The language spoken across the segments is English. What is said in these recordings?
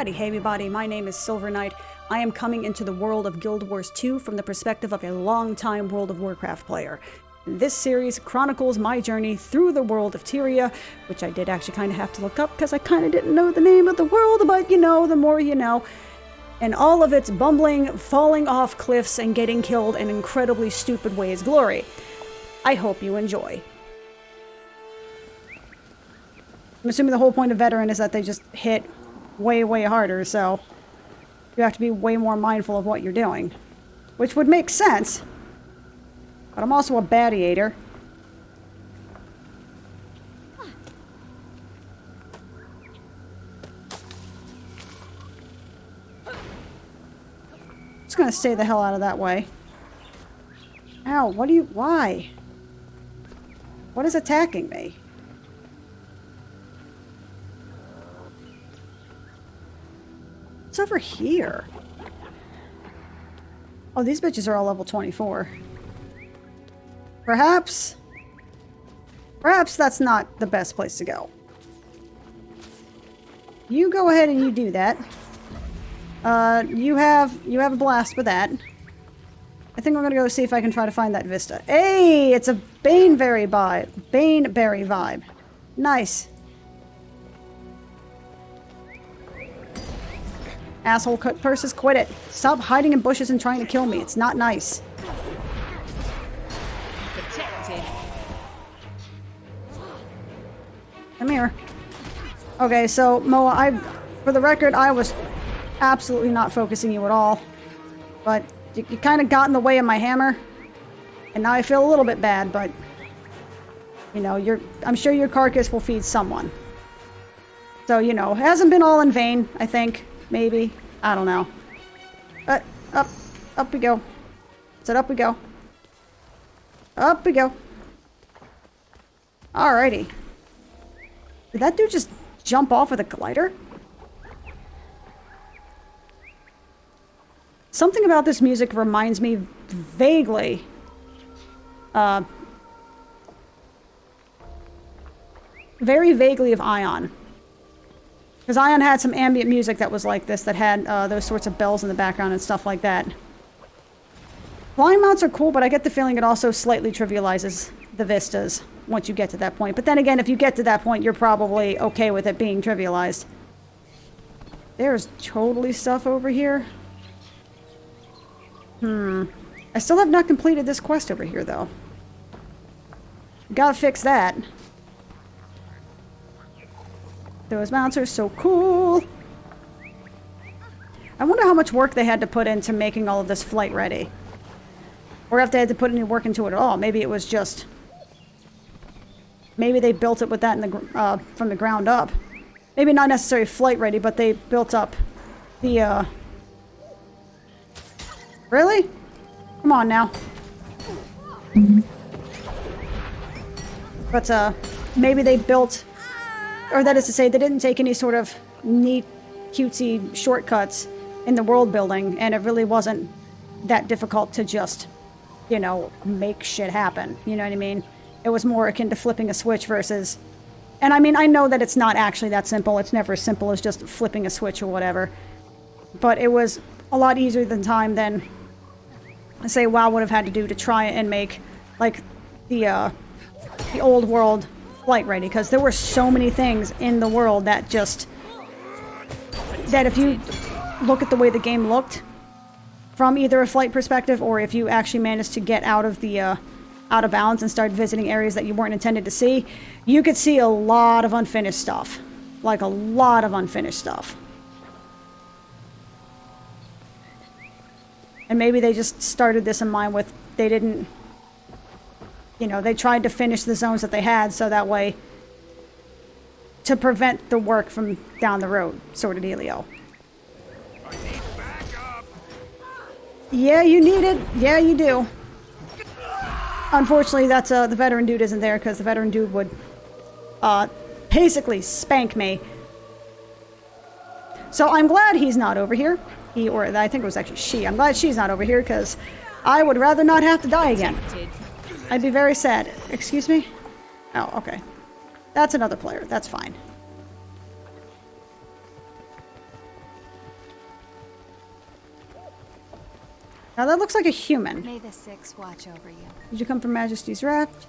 Hey everybody, my name is Silver Knight. I am coming into the world of Guild Wars 2 from the perspective of a long-time World of Warcraft player. This series chronicles my journey through the world of Tyria, which I did actually kind of have to look up because I kind of didn't know the name of the world, but you know, the more you know. And all of its bumbling, falling off cliffs, and getting killed in incredibly stupid ways glory. I hope you enjoy. I'm assuming the whole point of Veteran is that they just hit way harder, so you have to be way more mindful of what you're doing. Which would make sense. But I'm also a baddie-ater. Just gonna stay the hell out of that way. Ow, why? What is attacking me? What's over here? Oh, these bitches are all level 24. Perhaps that's not the best place to go. You go ahead and you do that. You have a blast with that. I think I'm gonna go see if I can try to find that vista. Hey, it's a Baneberry vibe. Nice. Asshole cut purses, quit it. Stop hiding in bushes and trying to kill me. It's not nice. Protected. Come here. Okay, so Moa, for the record, I was absolutely not focusing you at all. But you kind of got in the way of my hammer. And now I feel a little bit bad, but you know, I'm sure your carcass will feed someone. So, you know, it hasn't been all in vain, I think. Maybe. I don't know. But up we go. Said up we go. Up we go. Alrighty. Did that dude just jump off with a glider? Something about this music reminds me vaguely very vaguely of Ion. Because Ion had some ambient music that was like this, that had those sorts of bells in the background and stuff like that. Flying mounts are cool, but I get the feeling it also slightly trivializes the vistas once you get to that point. But then again, if you get to that point, you're probably okay with it being trivialized. There's totally stuff over here. I still have not completed this quest over here, though. Gotta fix that. Those mounts are so cool. I wonder how much work they had to put into making all of this flight ready. Or if they had to put any work into it at all. Maybe it was just... Maybe they built it with that in the, from the ground up. Maybe not necessarily flight ready, but they built up the, Really? Come on now. But, maybe they built... Or that is to say, they didn't take any sort of neat, cutesy shortcuts in the world building, and it really wasn't that difficult to just, you know, make shit happen. You know what I mean? It was more akin to flipping a switch versus... And I mean, I know that it's not actually that simple. It's never as simple as just flipping a switch or whatever. But it was a lot easier than say, WoW would have had to do to try and make, like, the old world flight ready, because there were so many things in the world that just... that if you look at the way the game looked, from either a flight perspective, or if you actually managed to get out of the, out of bounds and start visiting areas that you weren't intended to see, you could see a lot of unfinished stuff. Like, a lot of unfinished stuff. And maybe they just started this in mind with, they didn't... You know, they tried to finish the zones that they had, so that way... to prevent the work from down the road, sort of dealio. Yeah, you need it. Yeah, you do. Unfortunately, that's, the veteran dude isn't there, because the veteran dude would, basically spank me. So I'm glad he's not over here. He, or I think it was actually she. I'm glad she's not over here, because I would rather not have to die again. I'd be very sad. Excuse me? Oh, okay. That's another player. That's fine. Now that looks like a human. May the Six watch over you. Did you come from Majesty's Wrath?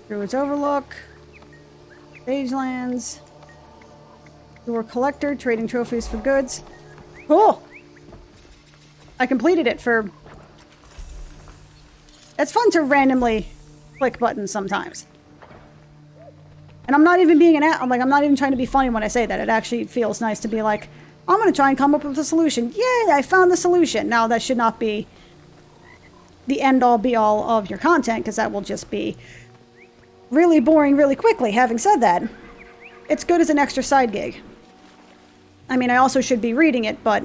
Druid's Overlook. Sagelands. You were a collector, trading trophies for goods. Cool! I completed it for... It's fun to randomly click buttons sometimes. And I'm not even being I'm not even trying to be funny when I say that. It actually feels nice to be like, I'm going to try and come up with a solution. Yay, I found the solution. Now, that should not be the end-all, be-all of your content, because that will just be really boring really quickly. Having said that, it's good as an extra side gig. I mean, I also should be reading it, but...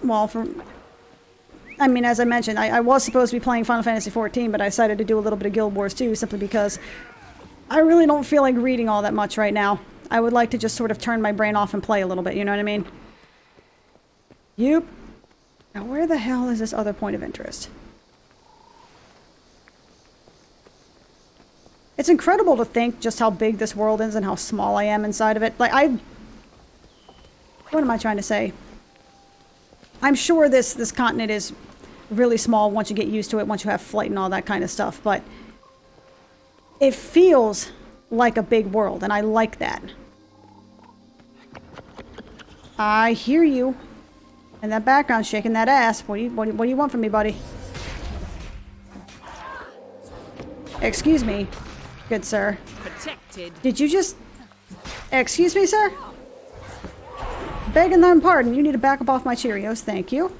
Well, I mean, as I mentioned, I was supposed to be playing Final Fantasy XIV, but I decided to do a little bit of Guild Wars too, simply because I really don't feel like reading all that much right now. I would like to just sort of turn my brain off and play a little bit, you know what I mean? Yep. Now, where the hell is this other point of interest? It's incredible to think just how big this world is and how small I am inside of it. Like, what am I trying to say? I'm sure this continent is really small once you get used to it, once you have flight and all that kind of stuff, but it feels like a big world, and I like that. I hear you. And that background shaking that ass. What do you want from me, buddy? Excuse me, good sir. Protected. Did you just... Excuse me, sir? Begging them pardon. You need to back up off my Cheerios. Thank you.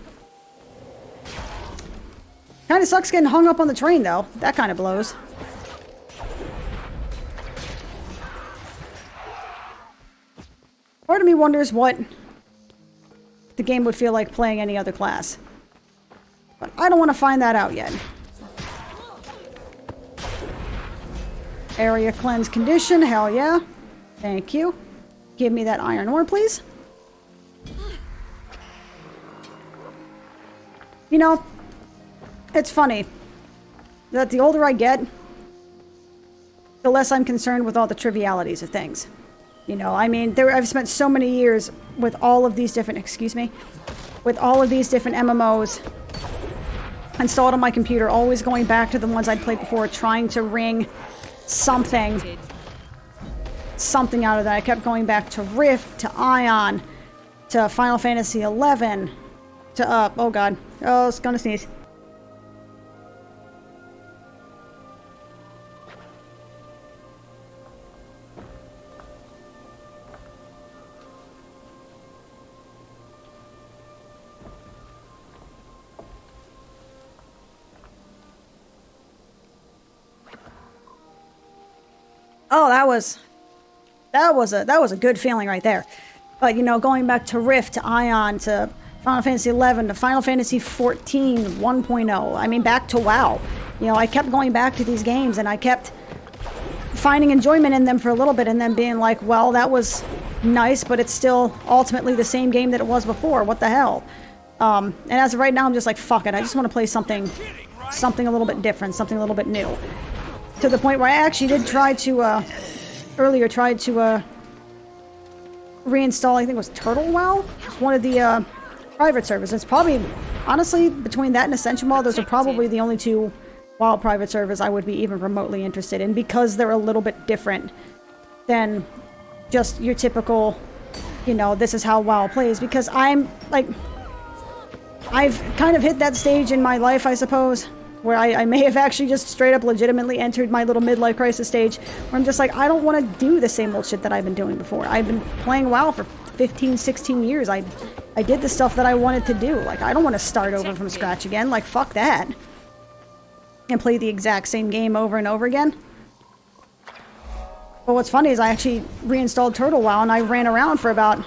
Kind of sucks getting hung up on the train, though. That kind of blows. Part of me wonders what the game would feel like playing any other class. But I don't want to find that out yet. Area cleanse condition. Hell yeah. Thank you. Give me that iron ore, please. You know, it's funny that the older I get, the less I'm concerned with all the trivialities of things. You know, I mean, I've spent so many years with all of these different, with all of these different MMOs installed on my computer, always going back to the ones I'd played before, trying to wring something out of that. I kept going back to Rift, to Ion, to Final Fantasy XI, to, oh god, oh, I was gonna sneeze. Oh, that was a good feeling right there. But, you know, going back to Rift, to Ion, to Final Fantasy XI, to Final Fantasy XIV 1.0, I mean, back to WoW. You know, I kept going back to these games, and I kept finding enjoyment in them for a little bit, and then being like, well, that was nice, but it's still ultimately the same game that it was before. What the hell? And as of right now, I'm just like, fuck it. I just want to play something a little bit different, something a little bit new. To the point where I actually did try to, earlier tried to, reinstall, I think it was Turtle WoW? One of the, private servers. It's probably, honestly, between that and Ascension WoW, those are probably the only two WoW private servers I would be even remotely interested in, because they're a little bit different than just your typical, you know, this is how WoW plays, because I'm, like, I've kind of hit that stage in my life, I suppose, where I may have actually just straight up legitimately entered my little midlife crisis stage, where I'm just like, I don't want to do the same old shit that I've been doing before. I've been playing WoW for 15, 16 years. I did the stuff that I wanted to do. Like, I don't want to start over from scratch again. Like, fuck that. And play the exact same game over and over again. But what's funny is I actually reinstalled Turtle WoW, and I ran around for about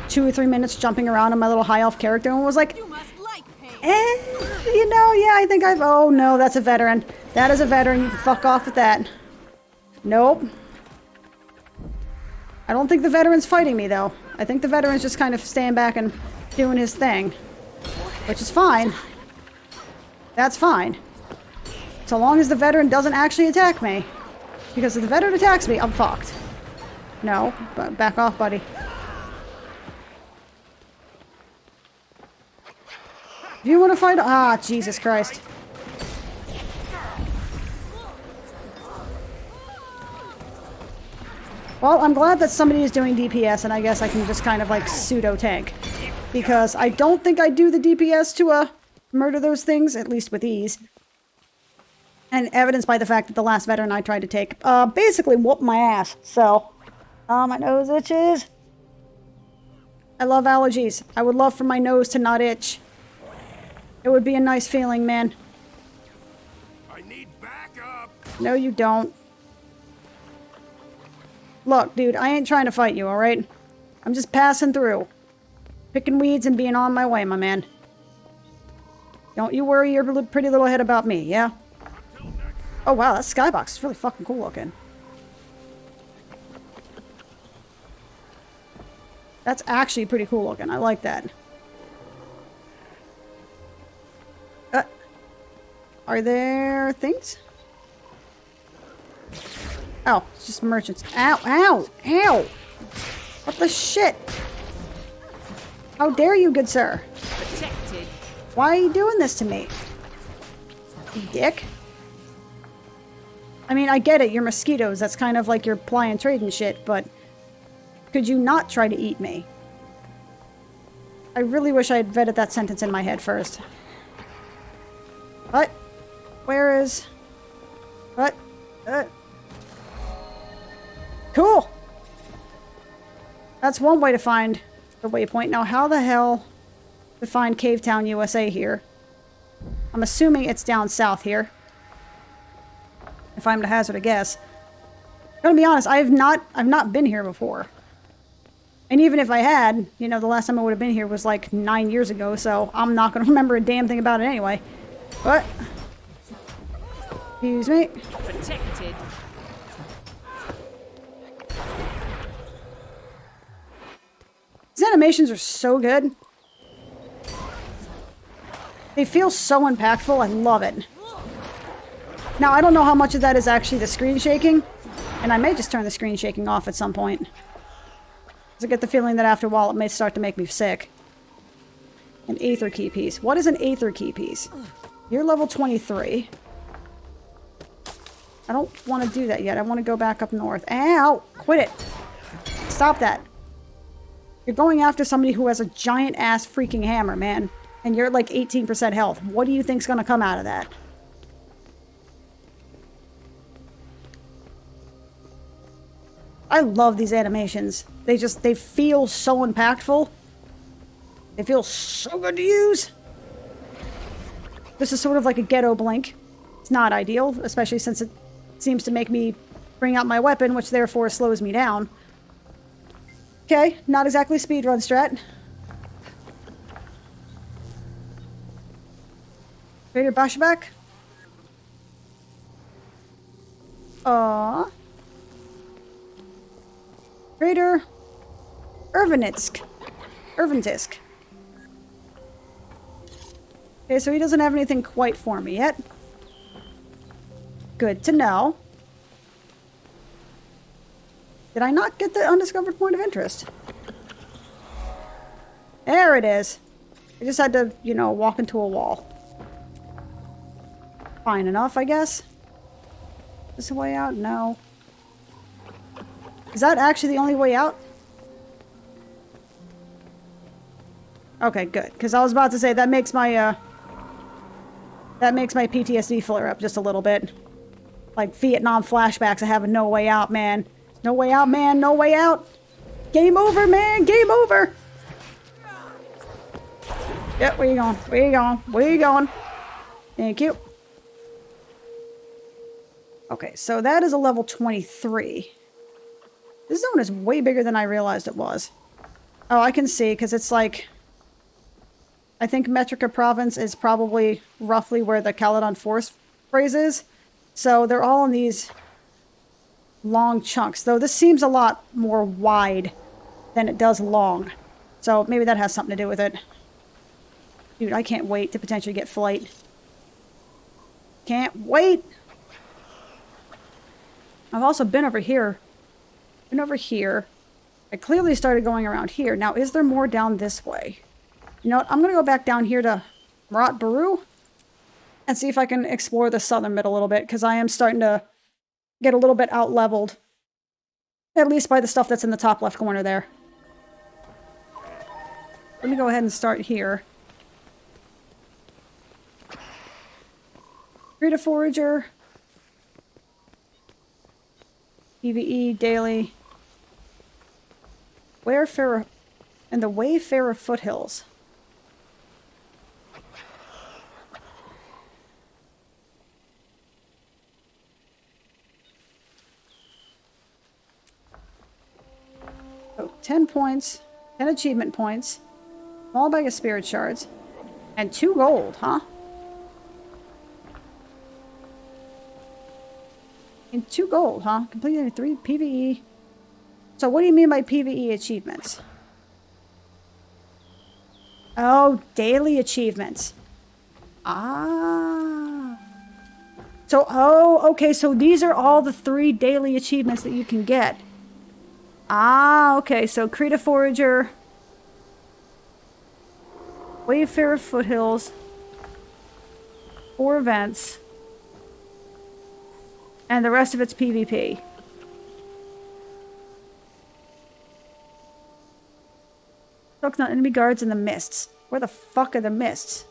2 or 3 minutes jumping around on my little high elf character, and was like, you know, yeah, I think oh no, that's a veteran. That is a veteran. You can fuck off with that. Nope. I don't think the veteran's fighting me, though. I think the veteran's just kind of staying back and doing his thing. Which is fine. That's fine. So long as the veteran doesn't actually attack me. Because if the veteran attacks me, I'm fucked. No, but back off, buddy. Do you want to fight? Ah, Jesus Christ. Well, I'm glad that somebody is doing DPS, and I guess I can just kind of like pseudo-tank. Because I don't think I do the DPS to murder those things, at least with ease. And evidenced by the fact that the last veteran I tried to take basically whooped my ass. So, my nose itches. I love allergies. I would love for my nose to not itch. It would be a nice feeling, man. I need backup. No, you don't. Look, dude, I ain't trying to fight you, alright? I'm just passing through. Picking weeds and being on my way, my man. Don't you worry your pretty little head about me, yeah? Oh, wow, that skybox is really fucking cool looking. That's actually pretty cool looking. I like that. Are there things? Oh, it's just merchants. Ow, ow, ow! What the shit? How dare you, good sir? Protected. Why are you doing this to me? You dick. I mean, I get it, you're mosquitoes. That's kind of like you're plying trade and shit, but could you not try to eat me? I really wish I had vetted that sentence in my head first. What? Where is... What? Cool! That's one way to find the waypoint. Now, how the hell to find Cave Town, USA here? I'm assuming it's down south here. If I'm to hazard a guess. I'm gonna be honest, I've not been here before. And even if I had, you know, the last time I would have been here was like 9 years ago, so I'm not gonna remember a damn thing about it anyway. But excuse me. Protected. These animations are so good. They feel so impactful. I love it. Now, I don't know how much of that is actually the screen shaking, and I may just turn the screen shaking off at some point. Because I get the feeling that after a while it may start to make me sick. An Aether Key piece. What is an Aether Key piece? You're level 23. I don't want to do that yet. I want to go back up north. Ow! Quit it! Stop that. You're going after somebody who has a giant-ass freaking hammer, man. And you're at like 18% health. What do you think's gonna come out of that? I love these animations. They feel so impactful. They feel so good to use. This is sort of like a ghetto blink. It's not ideal, especially since it seems to make me bring out my weapon, which therefore slows me down. Okay, not exactly speedrun strat. Trader Bashback? Trader Irvinitsk. Okay, so he doesn't have anything quite for me yet. Good to know. Did I not get the undiscovered point of interest? There it is. I just had to, you know, walk into a wall. Fine enough, I guess. Is this a way out? No. Is that actually the only way out? Okay, good. Because I was about to say that makes my PTSD flare up just a little bit. Like Vietnam flashbacks. I have a no way out, man. No way out, man. No way out. Game over, man. Game over. Yep, where you going? Where you going? Where you going? Thank you. Okay, so that is a level 23. This zone is way bigger than I realized it was. Oh, I can see, because it's like... I think Metrica Province is probably roughly where the Caledon Forest phrase is. So they're all in these long chunks. Though this seems a lot more wide than it does long. So maybe that has something to do with it. Dude, I can't wait to potentially get flight. Can't wait! I've also been over here. Been over here. I clearly started going around here. Now, is there more down this way? You know what? I'm going to go back down here to Rot Baru and see if I can explore the southern bit a little bit, because I am starting to get a little bit out-leveled. At least by the stuff that's in the top left corner there. Let me go ahead and start here. Rita Forager. PvE daily. Wayfarer and the Wayfarer Foothills. So 10 points, 10 achievement points, small bag of spirit shards, and 2 gold, huh? And 2 gold, huh? Completed 3 PvE. So what do you mean by PvE achievements? Oh, daily achievements. Ah. So, oh, okay, so these are all the 3 daily achievements that you can get. Ah, okay, so Krita Forager, Wayfarer Foothills, 4 events, and the rest of it's PvP. Talks not enemy guards in the mists. Where the fuck are the mists?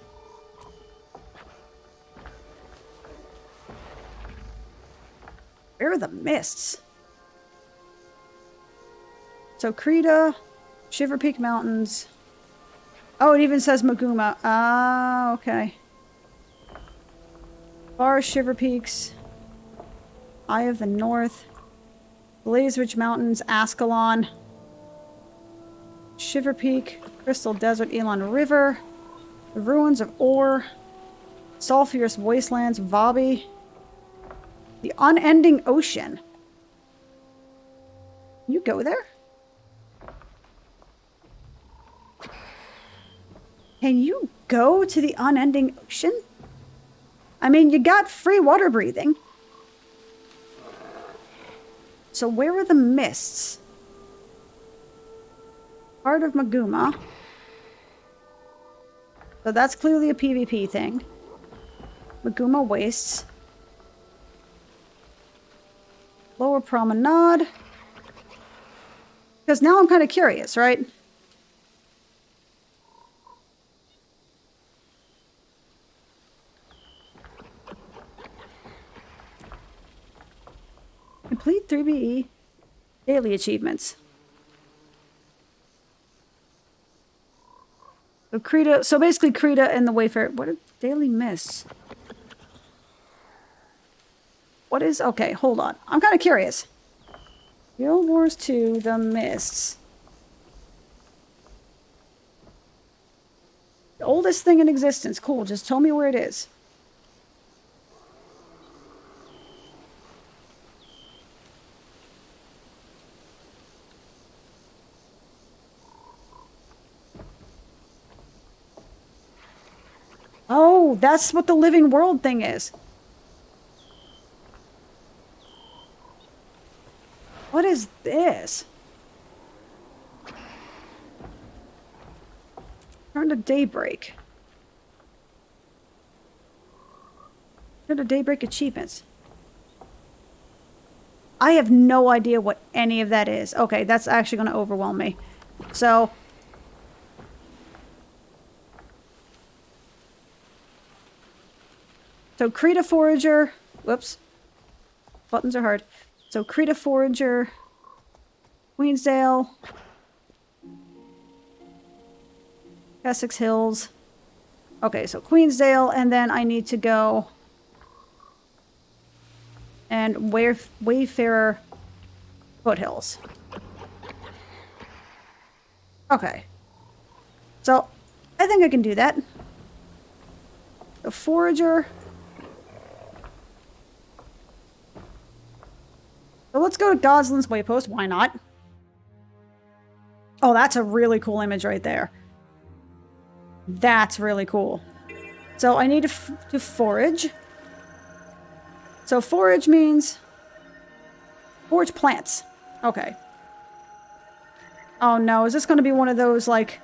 Where are the mists? So Krita, Shiver Peak Mountains. Oh, it even says Maguma. Ah, okay. Bar Shiver Peaks. Eye of the North. Blaze Ridge Mountains, Ascalon. Shiver Peak, Crystal Desert, Elon River. The Ruins of Ore. Sulphurous Wastelands, Vabi. The Unending Ocean. Can you go there? Can you go to the Unending Ocean? I mean, you got free water breathing. So where are the mists? Heart of Maguma. So that's clearly a PvP thing. Maguma Wastes. Lower Promenade. Because now I'm kind of curious, right? Complete 3BE daily achievements. So Krita, so basically Krita and the Wayfarer. What are daily mists? What is, okay, hold on. I'm kind of curious. Guild Wars 2, the mists. The oldest thing in existence. Cool, just tell me where it is. Oh, that's what the living world thing is. What is this? Turn to Daybreak. Turn to Daybreak achievements. I have no idea what any of that is. Okay, that's actually going to overwhelm me. So... So Krita Forager, whoops, buttons are hard. So Krita Forager, Queensdale, Essex Hills. Okay, so Queensdale, and then I need to go and Wayfarer Foothills. Okay. So I think I can do that. The Forager. So let's go to Goslin's Waypost. Why not? Oh, that's a really cool image right there. That's really cool. So I need to forage. So forage means... Forage plants. Okay. Oh no, is this going to be one of those, like...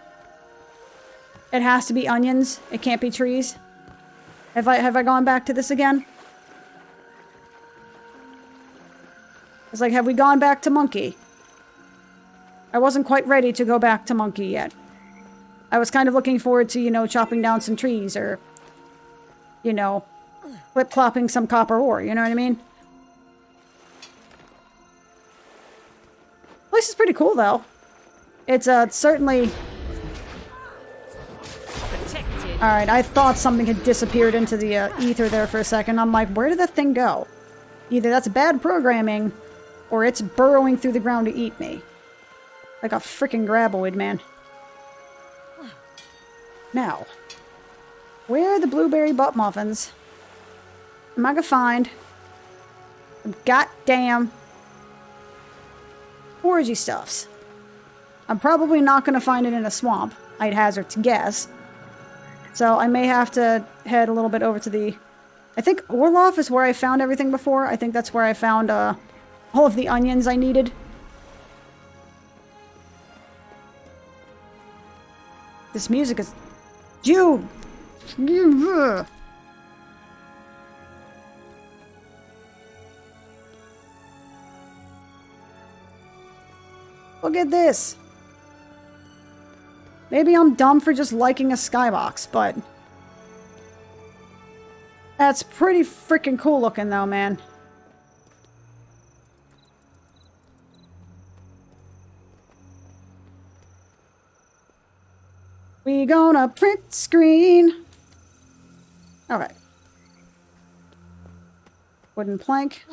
It has to be onions. It can't be trees. Have I gone back to this again? It's like, have we gone back to monkey? I wasn't quite ready to go back to monkey yet. I was kind of looking forward to, you know, chopping down some trees or, you know, flip-clopping some copper ore, you know what I mean? Place is pretty cool, though. It's certainly... Protected. Alright, I thought something had disappeared into the ether there for a second. I'm like, where did that thing go? Either that's bad programming, or it's burrowing through the ground to eat me. Like a freaking graboid, man. Now, where are the blueberry butt muffins? Am I gonna find some goddamn foragey stuffs? I'm probably not gonna find it in a swamp, I'd hazard to guess. So I may have to head a little bit over to the... I think Orloff is where I found everything before. I think that's where I found all of the onions I needed. This music is... Jude! Look at this! Maybe I'm dumb for just liking a skybox, but... That's pretty freaking cool looking though, man. We gonna print screen. Okay. Wooden plank.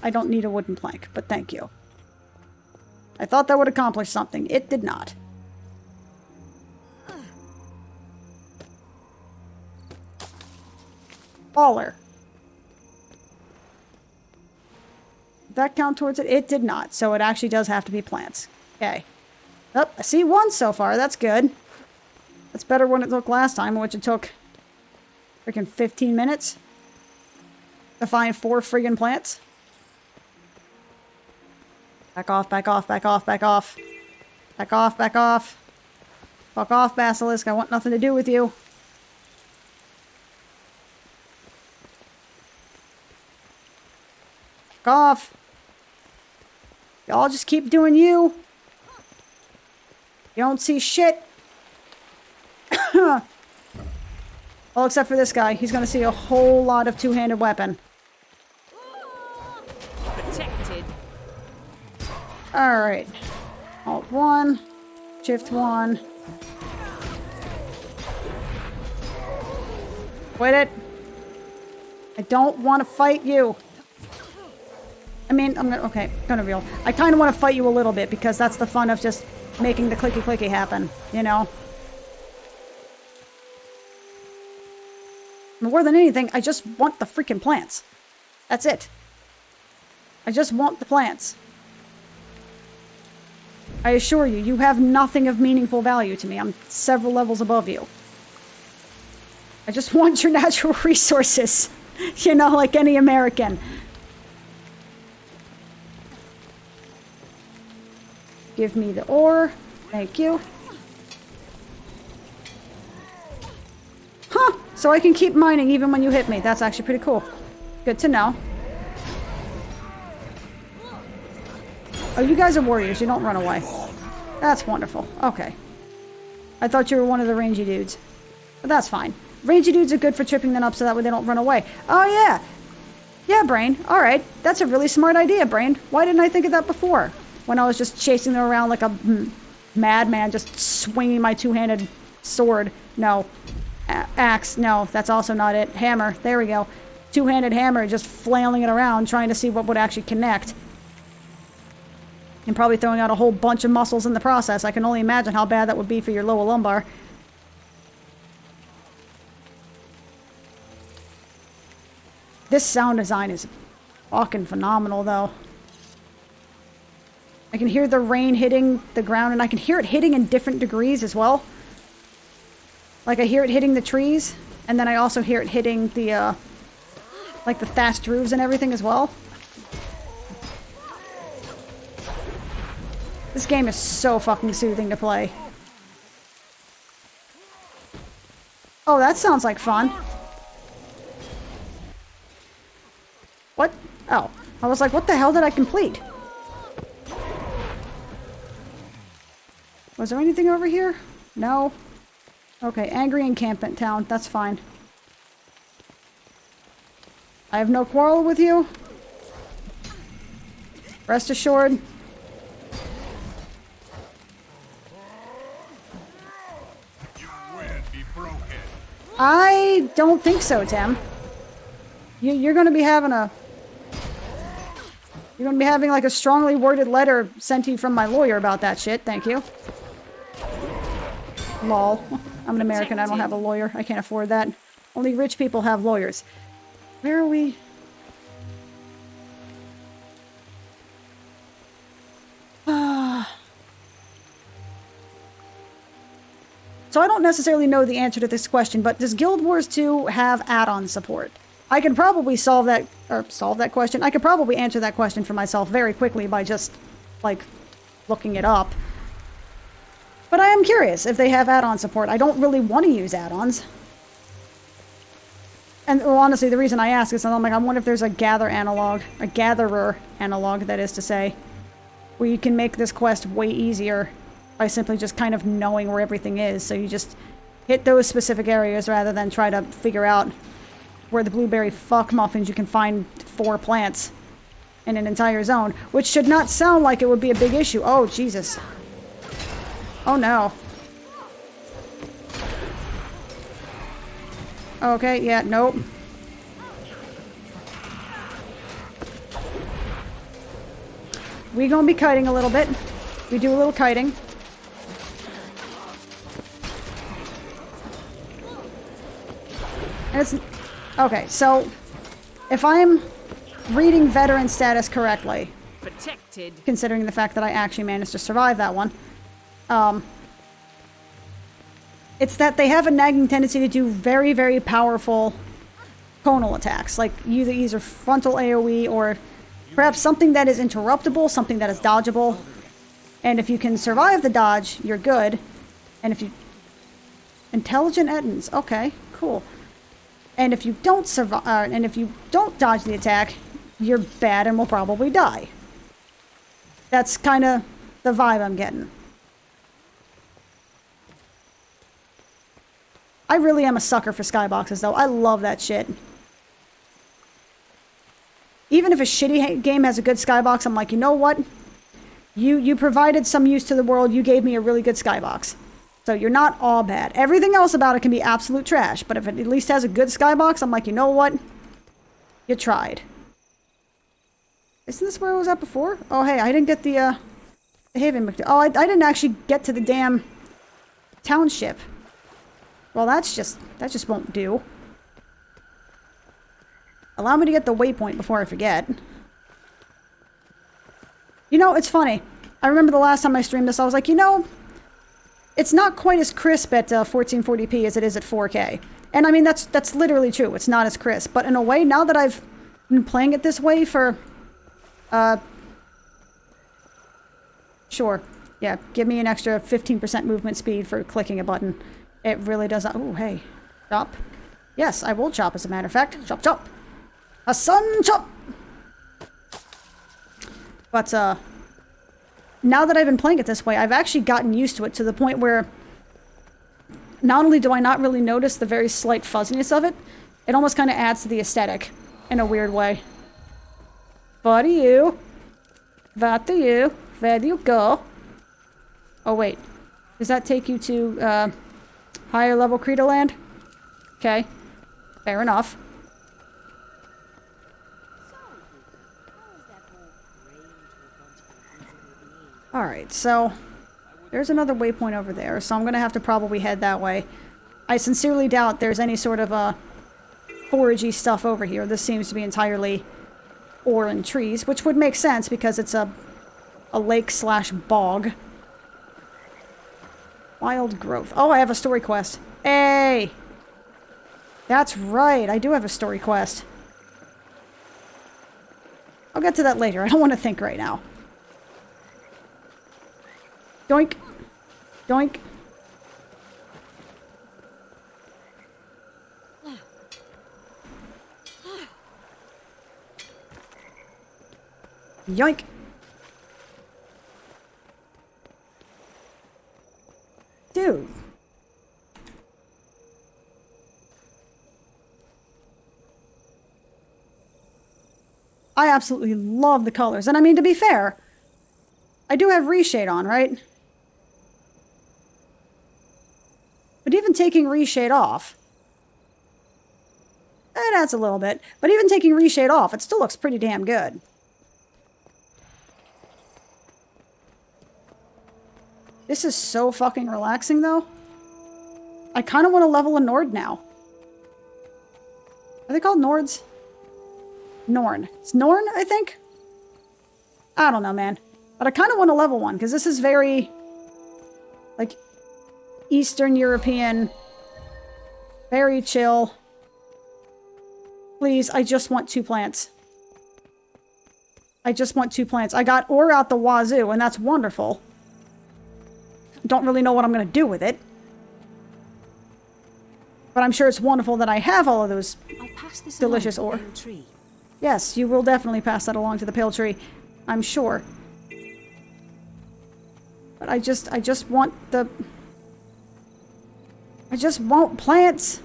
I don't need a wooden plank, but thank you. I thought that would accomplish something. It did not. Baller. Did that count towards it? It did not, so it actually does have to be plants. Okay. Oh, I see one so far. That's good. That's better than it took last time, which it took freaking 15 minutes to find 4 friggin' plants. Back off, back off, back off, back off. Back off, back off. Fuck off, Basilisk. I want nothing to do with you. Back off. Y'all just keep doing you. You don't see shit. Well, except for this guy. He's gonna see a whole lot of two-handed weapon. Protected. Alright. Alt 1. Shift 1. Quit it. I don't want to fight you. I mean, gonna real. I kind of want to fight you a little bit because that's the fun of just making the clicky happen, you know? More than anything, I just want the freaking plants. That's it. I just want the plants. I assure you, you have nothing of meaningful value to me. I'm several levels above you. I just want your natural resources. You know, like any American. Give me the ore. Thank you. Huh! So I can keep mining even when you hit me. That's actually pretty cool. Good to know. Oh, you guys are warriors. You don't run away. That's wonderful. Okay. I thought you were one of the rangy dudes. But that's fine. Rangy dudes are good for tripping them up so that way they don't run away. Oh, yeah. Yeah, Brain. Alright. That's a really smart idea, Brain. Why didn't I think of that before? When I was just chasing them around like a madman, just swinging my two-handed sword. No. Axe. No, that's also not it. Hammer. There we go. Two-handed hammer, just flailing it around, trying to see what would actually connect. And probably throwing out a whole bunch of muscles in the process. I can only imagine how bad that would be for your lower lumbar. This sound design is fucking phenomenal, though. I can hear the rain hitting the ground, and I can hear it hitting in different degrees as well. Like, I hear it hitting the trees, and then I also hear it hitting the, like, the thatched roofs and everything as well. This game is so fucking soothing to play. Oh, that sounds like fun. What? Oh. I was like, what the hell did I complete? Was there anything over here? No. Okay, angry encampment town. That's fine. I have no quarrel with you. Rest assured. You will be broken. I don't think so, Tim. You're going to be having a... You're going to be having like a strongly worded letter sent to you from my lawyer about that shit. Thank you. Lol. I'm an American. I don't have a lawyer. I can't afford that. Only rich people have lawyers. Where are we? So I don't necessarily know the answer to this question, but does Guild Wars 2 have add-on support? I can probably solve that question. I could probably answer that question for myself very quickly by just, like, looking it up. But I am curious if they have add-on support. I don't really want to use add-ons. And, well, honestly, the reason I ask is I'm like, I wonder if there's a gatherer analog, that is to say, where you can make this quest way easier by simply just kind of knowing where everything is. So you just hit those specific areas rather than try to figure out where the blueberry fuck muffins you can find 4 plants in an entire zone, which should not sound like it would be a big issue. Oh, Jesus. Oh, no. Okay, yeah, nope. We gonna be kiting a little bit. We do a little kiting. And it's... Okay, so if I'm reading veteran status correctly, Protected. considering the fact that I actually managed to survive that one, it's that they have a nagging tendency to do very, very powerful conal attacks, like either frontal AoE or perhaps something that is interruptible, something that is dodgeable. And if you can survive the dodge, you're good. And if you... Intelligent Ettins. Okay, cool. And if you don't survive, and if you don't dodge the attack, you're bad and will probably die. That's kind of the vibe I'm getting. I really am a sucker for skyboxes, though. I love that shit. Even if a shitty game has a good skybox, I'm like, you know what? You provided some use to the world. You gave me a really good skybox. So you're not all bad. Everything else about it can be absolute trash, but if it at least has a good skybox, I'm like, you know what? You tried. Isn't this where I was at before? Oh, hey, I didn't get the Haven. Oh, I didn't actually get to the damn township. Well, that just won't do. Allow me to get the waypoint before I forget. You know, it's funny. I remember the last time I streamed this, I was like, you know, it's not quite as crisp at 1440p as it is at 4K. And I mean, that's literally true. It's not as crisp. But in a way, now that I've been playing it this way for... Sure. Yeah, give me an extra 15% movement speed for clicking a button. It really does not... Ooh, hey. Chop. Yes, I will chop, as a matter of fact. Chop, chop. A sun chop! But, now that I've been playing it this way, I've actually gotten used to it to the point where not only do I not really notice the very slight fuzziness of it, it almost kind of adds to the aesthetic in a weird way. What are you? What are you? Where do you go? Oh, wait. Does that take you to, higher level Credo Land? Okay. Fair enough. Alright, so there's another waypoint over there, so I'm going to have to probably head that way. I sincerely doubt there's any sort of foragey stuff over here. This seems to be entirely ore and trees, which would make sense because it's a lake/bog. Wild growth. Oh, I have a story quest. Hey! That's right, I do have a story quest. I'll get to that later. I don't want to think right now. Doink. Doink. Yoink. Dude. I absolutely love the colors. And I mean, to be fair, I do have reshade on, right? But even taking reshade off, it adds a little bit. But even taking reshade off, it still looks pretty damn good. This is so fucking relaxing, though. I kind of want to level a Nord now. Are they called Nords? Norn. It's Norn, I think? I don't know, man. But I kind of want to level one, because this is very, like, Eastern European. Very chill. Please, I just want 2 plants. I just want 2 plants. I got ore out the wazoo, and that's wonderful. Don't really know what I'm going to do with it. But I'm sure it's wonderful that I have all of those delicious ore. Yes, you will definitely pass that along to the pale tree. I'm sure. But I just want the... I just want plants.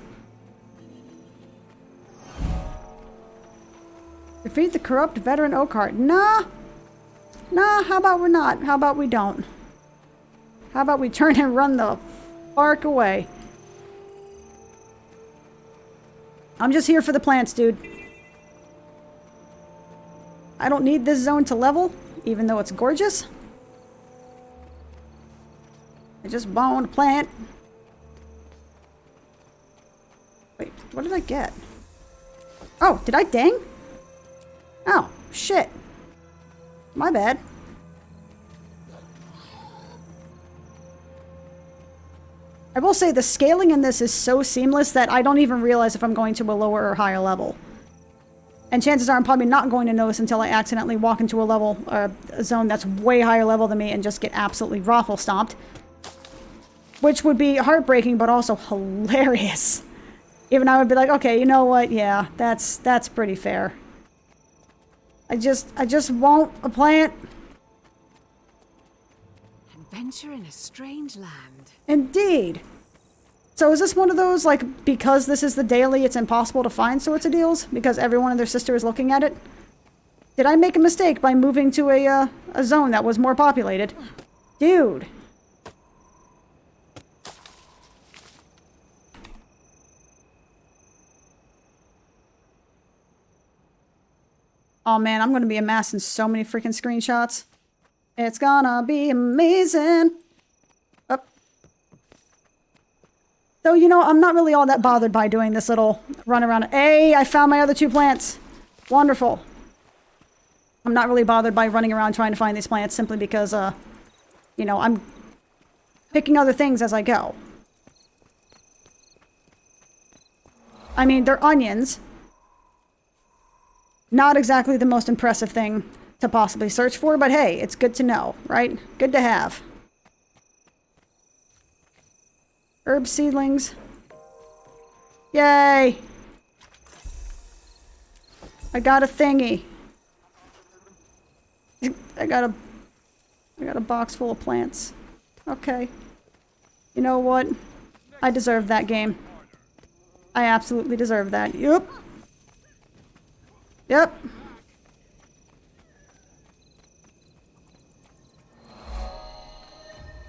Defeat the corrupt veteran Oakheart. Nah. Nah, how about we're not? How about we don't? How about we turn and run the fuck away? I'm just here for the plants, dude. I don't need this zone to level, even though it's gorgeous. I just want a plant. Wait, what did I get? Oh, did I ding? Oh, shit. My bad. I will say the scaling in this is so seamless that I don't even realize if I'm going to a lower or higher level. And chances are I'm probably not going to notice until I accidentally walk into a level, a zone that's way higher level than me and just get absolutely raffle stomped. Which would be heartbreaking, but also hilarious. Even I would be like, okay, you know what? Yeah, that's pretty fair. I just want a plant. Adventure in a strange land. Indeed. So is this one of those, like, because this is the daily, it's impossible to find sorts of deals? Because everyone and their sister is looking at it? Did I make a mistake by moving to a zone that was more populated? Dude. Oh man, I'm going to be amassing so many freaking screenshots. It's gonna be amazing. Up. So, you know, I'm not really all that bothered by doing this little run around. Hey, I found my other 2 plants. Wonderful. I'm not really bothered by running around trying to find these plants simply because, you know, I'm picking other things as I go. I mean, they're onions. Not exactly the most impressive thing to possibly search for, but hey, it's good to know, right? Good to have. Herb seedlings. Yay! I got a thingy. I got a box full of plants. Okay. You know what? I deserve that game. I absolutely deserve that. Yep. Yep.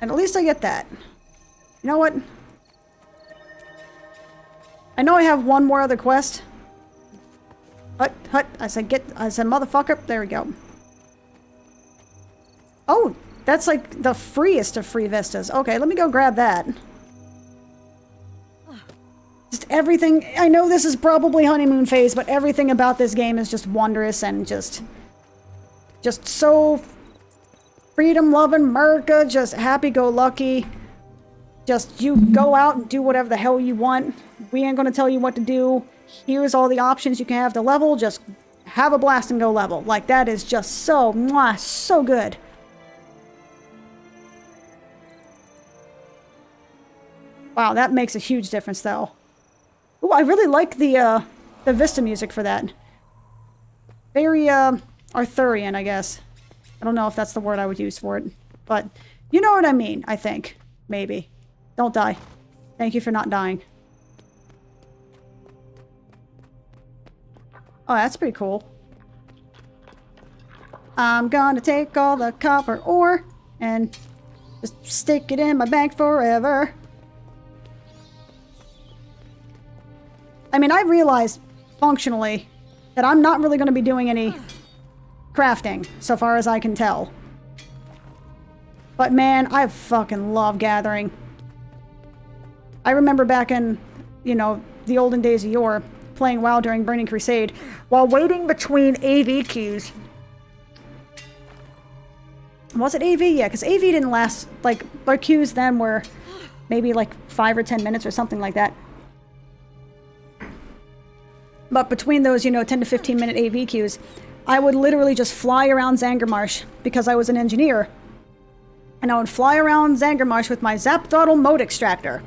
And at least I get that. You know what? I know I have one more other quest. Hut, hut. I said motherfucker. There we go. Oh, that's like the freest of free vistas. Okay, let me go grab that. Just everything. I know this is probably honeymoon phase, but everything about this game is just wondrous and just so freedom-loving America, just happy-go-lucky. Just you go out and do whatever the hell you want. We ain't gonna tell you what to do. Here's all the options you can have to level. Just have a blast and go level. Like, that is just so, mwah, so good. Wow, that makes a huge difference, though. Ooh, I really like the Vista music for that. Very, Arthurian, I guess. I don't know if that's the word I would use for it, but you know what I mean, I think. Maybe. Don't die. Thank you for not dying. Oh, that's pretty cool. I'm gonna take all the copper ore and just stick it in my bank forever. I mean, I realized functionally that I'm not really going to be doing any crafting, so far as I can tell. But man, I fucking love gathering. I remember back in, you know, the olden days of yore, playing WoW during Burning Crusade, while waiting between AV queues. Was it AV? Yeah, because AV didn't last, like, our queues then were maybe like 5 or 10 minutes or something like that. But between those, you know, 10 to 15 minute AV queues, I would literally just fly around Zangarmarsh because I was an engineer. And I would fly around Zangarmarsh with my Zap Throttle Mode Extractor.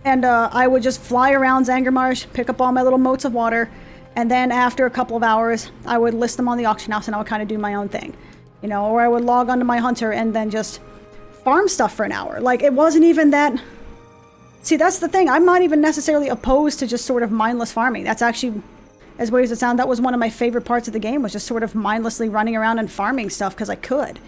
And I would just fly around Zangarmarsh, pick up all my little motes of water, and then after a couple of hours, I would list them on the auction house and I would kind of do my own thing. You know, or I would log onto my hunter and then just farm stuff for an hour. Like, it wasn't even that... See, that's the thing. I'm not even necessarily opposed to just sort of mindless farming. That's actually, as weird as it sounds, that was one of my favorite parts of the game, was just sort of mindlessly running around and farming stuff because I could.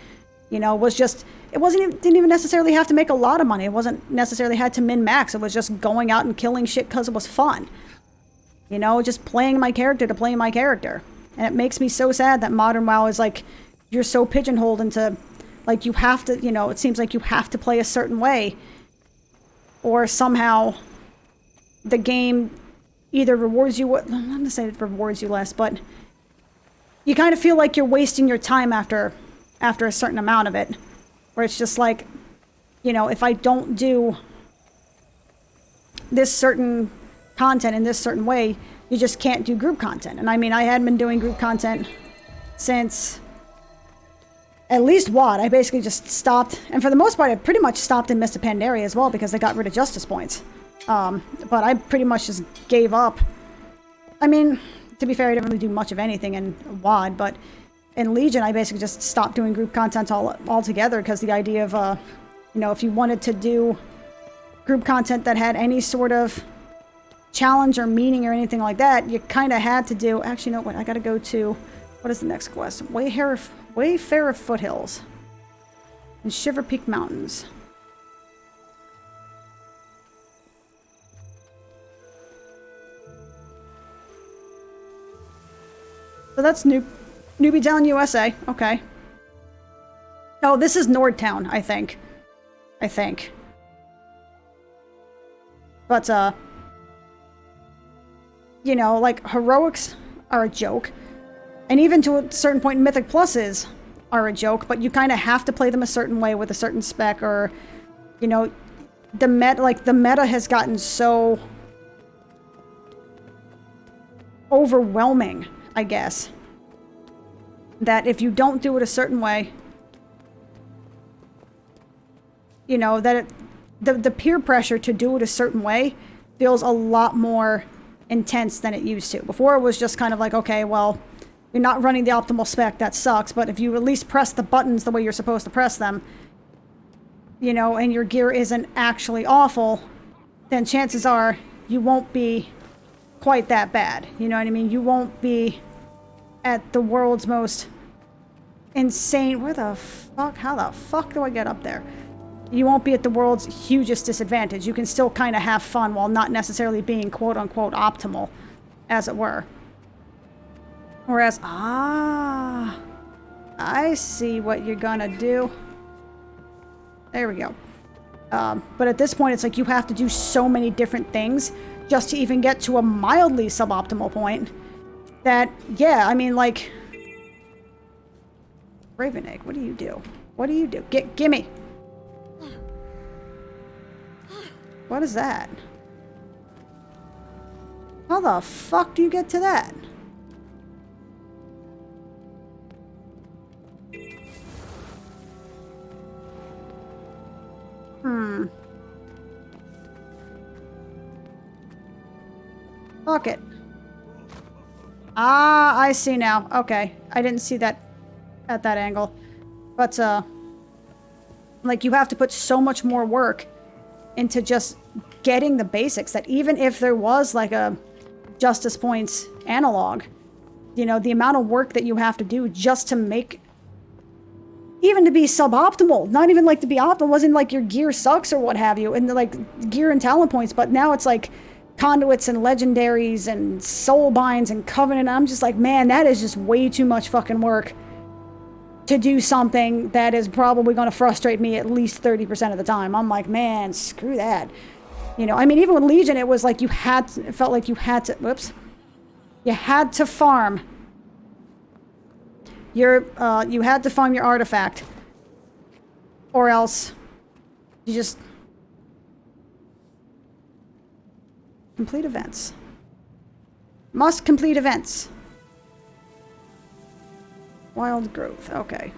You know, it was just, didn't even necessarily have to make a lot of money. It wasn't necessarily had to min-max. It was just going out and killing shit because it was fun. You know, just playing my character to play my character. And it makes me so sad that modern WoW is like, you're so pigeonholed into, like, you have to, you know, it seems like you have to play a certain way. Or somehow the game either rewards you, I'm not going to say it rewards you less, but you kind of feel like you're wasting your time after a certain amount of it. Where it's just like, you know, if I don't do this certain content in this certain way, you just can't do group content. And I mean, I hadn't been doing group content since at least WoD. I basically just stopped, and for the most part I pretty much stopped in Mist of Pandaria as well because they got rid of justice points. But I pretty much just gave up. I mean, to be fair, I didn't really do much of anything in WoD, but in Legion I basically just stopped doing group content altogether because the idea of, you know, if you wanted to do group content that had any sort of challenge or meaning or anything like that, you kind of had to do, actually, no, wait, I gotta go to, what is the next quest? Wayfarer Foothills and Shiver Peak Mountains. So that's Newbie Town, USA. Okay. Oh, this is Nordtown, I think. But, you know, like, heroics are a joke. And even to a certain point, Mythic Pluses are a joke, but you kind of have to play them a certain way with a certain spec, or, you know, the meta has gotten so overwhelming, I guess, that if you don't do it a certain way, you know, that the peer pressure to do it a certain way feels a lot more intense than it used to. Before it was just kind of like, okay, well, you're not running the optimal spec, that sucks, but if you at least press the buttons the way you're supposed to press them, you know, and your gear isn't actually awful, then chances are you won't be quite that bad. You know what I mean? You won't be at the world's most insane... How the fuck do I get up there? You won't be at the world's hugest disadvantage. You can still kind of have fun while not necessarily being quote-unquote optimal, as it were. Whereas, I see what you're gonna do. There we go. But at this point, it's like you have to do so many different things just to even get to a mildly suboptimal point that, yeah, I mean, like... Raven Egg, what do you do? What do you do? Gimme! What is that? How the fuck do you get to that? Fuck it. Ah, I see now. Okay. I didn't see that at that angle. But, like, you have to put so much more work into just getting the basics that even if there was, like, a Justice Points analog, you know, the amount of work that you have to do just to make... Even to be suboptimal, not even, like, to be optimal, wasn't, like, your gear sucks or what have you, and, like, gear and talent points, but now it's, like, conduits and legendaries and soul binds and covenant. I'm just like, man, that is just way too much fucking work to do something that is probably going to frustrate me at least 30% of the time. I'm like, man, screw that. You know, I mean, even with Legion, it was like it felt like you had to, whoops. You had to farm your, you had to farm your artifact. Or else you just... Complete events. Must complete events. Wild growth, okay.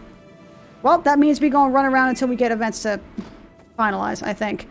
Well, that means we're going to run around until we get events to finalize, I think.